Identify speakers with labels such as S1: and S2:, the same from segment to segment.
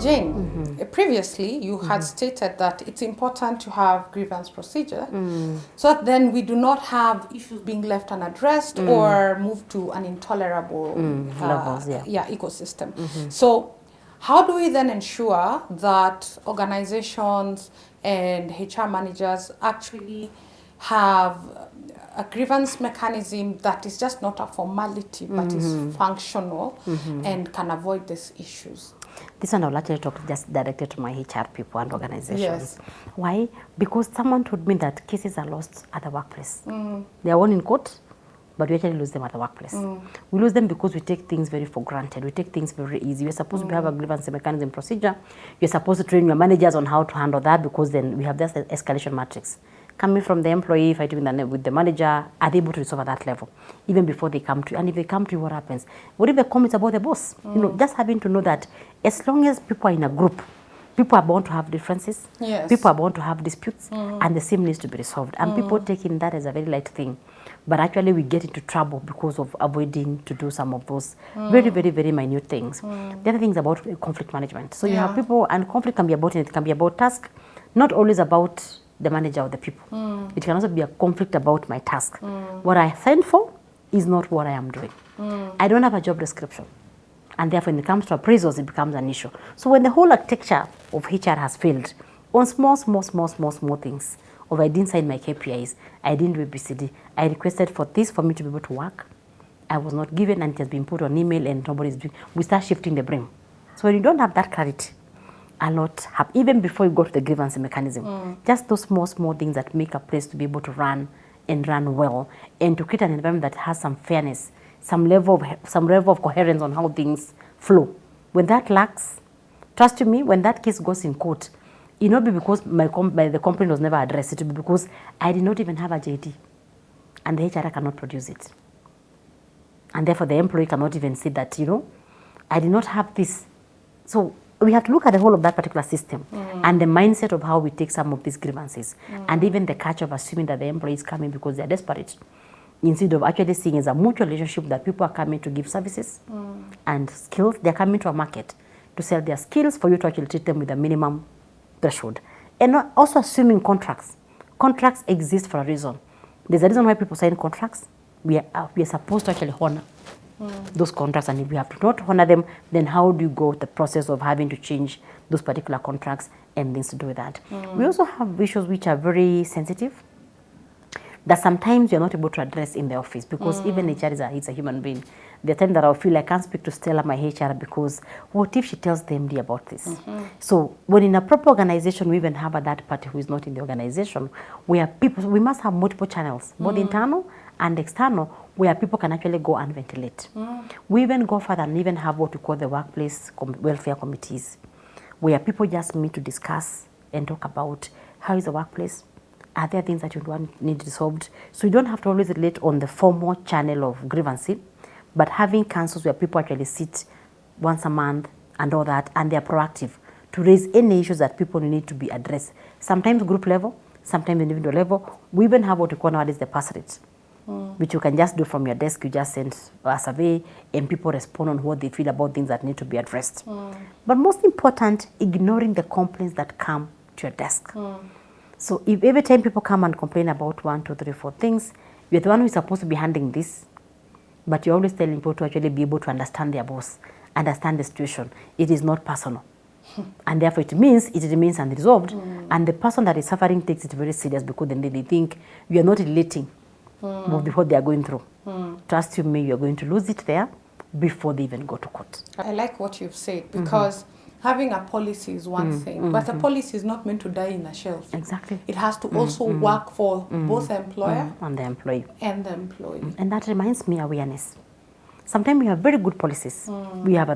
S1: Jane, previously you had stated that it's important to have grievance procedure so that then we do not have issues being left unaddressed or move to an intolerable
S2: levels,
S1: ecosystem. So how do we then ensure that organizations and HR managers actually have a grievance mechanism that is just not a formality but is functional and can avoid these issues?
S2: This one I'll actually talk just directly to my HR people and organizations.
S1: Yes.
S2: Why? Because someone told me that cases are lost at the workplace. They are won in court, but we actually lose them at the workplace. We lose them because we take things very for granted. We take things very easy. We're supposed to have a grievance mechanism procedure. You're supposed to train your managers on how to handle that because then we have this escalation matrix. Coming from the employee, fighting with the manager, are they able to resolve at that level? Even before they come to you. And if they come to you, what happens? What if they comment about the boss? You know, just having to know that as long as people are in a group, people are bound to have differences.
S1: Yes.
S2: People are bound to have disputes. And the same needs to be resolved. And people taking that as a very light thing. But actually we get into trouble because of avoiding to do some of those very, very, very minute things. The other thing is about conflict management. So you have people, and conflict can be about it can be about task, not always about the manager or the people. It can also be a conflict about my task. What I signed for is not what I am doing. I don't have a job description. And therefore, when it comes to appraisals, it becomes an issue. So when the whole architecture of HR has failed on small things, of I didn't sign my KPIs, I didn't do ABCD, I requested for this for me to be able to work, I was not given and it has been put on email and nobody's doing, we start shifting the blame. So when you don't have that clarity, a lot happen, even before you go to the grievance mechanism. Just those small things that make a place to be able to run and run well, and to create an environment that has some fairness, some level of coherence on how things flow. When that lacks, trust me, when that case goes in court, it will not be because the complaint was never addressed. It will be because I did not even have a JD, and the HR cannot produce it, and therefore the employee cannot even say that, you know, I did not have this. So we have to look at the whole of that particular system and the mindset of how we take some of these grievances and even the catch of assuming that the employee is coming because they are desperate, instead of actually seeing as a mutual relationship that people are coming to give services and skills. They're coming to a market to sell their skills for you to actually treat them with a minimum threshold. And also assuming contracts. Contracts exist for a reason. There's a reason why people sign contracts. We are supposed to actually honor those contracts, and if we have to not honor them, then how do you go the process of having to change those particular contracts and things to do with that? We also have issues which are very sensitive that sometimes you're not able to address in the office because even HR is a human being. There are times that I'll feel I can't speak to Stella, my HR, because what if she tells the MD about this? So when in a proper organization, we even have a third party who is not in the organization, where people, we must have multiple channels, both internal and external, where people can actually go and ventilate. We even go further and even have what we call the workplace welfare committees, where people just meet to discuss and talk about how is the workplace, are there things that you need resolved. So you don't have to always relate on the formal channel of grievances, but having councils where people actually sit once a month and all that, and they're proactive to raise any issues that people need to be addressed. Sometimes group level, sometimes individual level. We even have what we call nowadays the pass rate, which you can just do from your desk. You just send a survey and people respond on what they feel about things that need to be addressed. But most important, ignoring the complaints that come to your desk. So if every time people come and complain about 1, 2, 3, 4 things, you're the one who is supposed to be handling this, but you're always telling people to actually be able to understand their boss, understand the situation. It is not personal. And therefore it means it remains unresolved. And the person that is suffering takes it very serious because then they think you are not relating with what they are going through. Trust you me, you're going to lose it there before they even go to court.
S1: I like what you've said because having a policy is one thing, but a policy is not meant to die in a shelf.
S2: Exactly.
S1: It has to also work for both the employer
S2: and the employee.
S1: And
S2: that reminds me, awareness. Sometimes we have very good policies. We have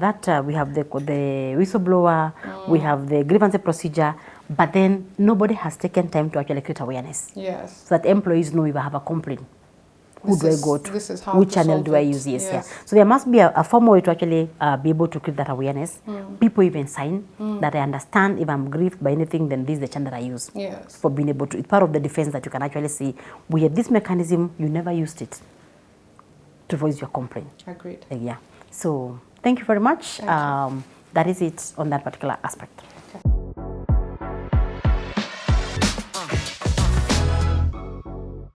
S2: we have the whistleblower, we have the grievance procedure, but then nobody has taken time to actually create awareness.
S1: Yes.
S2: So that employees know if I have a complaint, who do I go to?
S1: This is how
S2: which channel do I use? Yes. Yeah. So there must be a formal way to actually be able to create that awareness. People even sign that I understand if I'm grieved by anything, then this is the channel I use for being able to. It's part of the defense that you can actually see. We have this mechanism, you never used it to voice your complaint.
S1: Agreed.
S2: Yeah. So thank you very much. that is it on that particular aspect.